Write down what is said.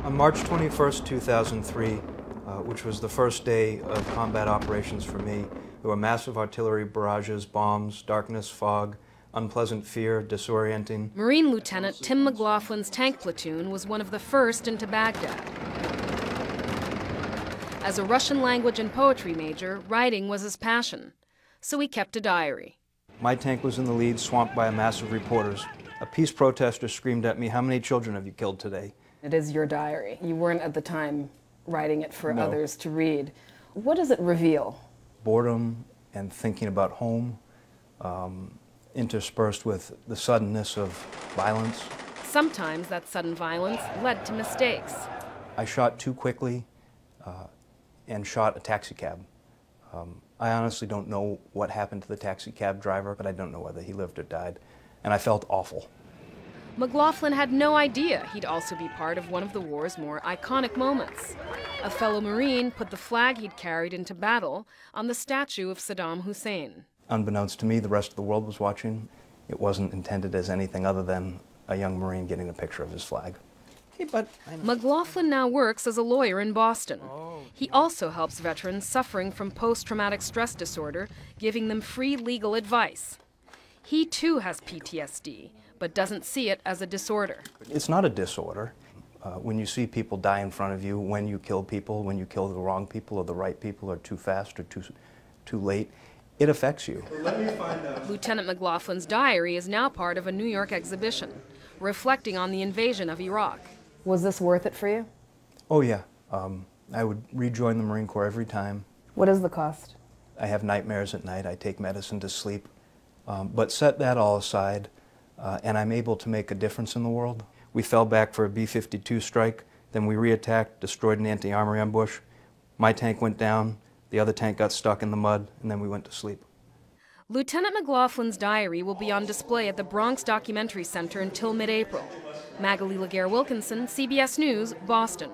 On March 21st, 2003, which was the first day of combat operations for me, there were massive artillery barrages, bombs, darkness, fog, unpleasant fear, disorienting. Marine Lieutenant Tim McLaughlin's tank platoon was one of the first into Baghdad. As a Russian language and poetry major, writing was his passion, so he kept a diary. My tank was in the lead, swamped by a mass of reporters. A peace protester screamed at me, "How many children have you killed today?" It is your diary. You weren't at the time writing it for No. others to read. What does it reveal? Boredom and thinking about home, interspersed with the suddenness of violence. Sometimes that sudden violence led to mistakes. I shot too quickly and shot a taxi cab. I honestly don't know what happened to the taxi cab driver, but I don't know whether he lived or died, and I felt awful. McLaughlin had no idea he'd also be part of one of the war's more iconic moments. A fellow Marine put the flag he'd carried into battle on the statue of Saddam Hussein. Unbeknownst to me, the rest of the world was watching. It wasn't intended as anything other than a young Marine getting a picture of his flag. Hey, but McLaughlin now works as a lawyer in Boston. He also helps veterans suffering from post-traumatic stress disorder, giving them free legal advice. He too has PTSD, but doesn't see it as a disorder. It's not a disorder. When you see people die in front of you, when you kill people, when you kill the wrong people or the right people, or too fast or too late, it affects you. Lieutenant McLaughlin's diary is now part of a New York exhibition, reflecting on the invasion of Iraq. Was this worth it for you? Oh yeah, I would rejoin the Marine Corps every time. What is the cost? I have nightmares at night, I take medicine to sleep. But set that all aside, and I'm able to make a difference in the world. We fell back for a B-52 strike, then we reattacked, destroyed an anti-armor ambush. My tank went down, the other tank got stuck in the mud, and then we went to sleep. Lieutenant McLaughlin's diary will be on display at the Bronx Documentary Center until mid-April. Magali Laguerre-Wilkinson, CBS News, Boston.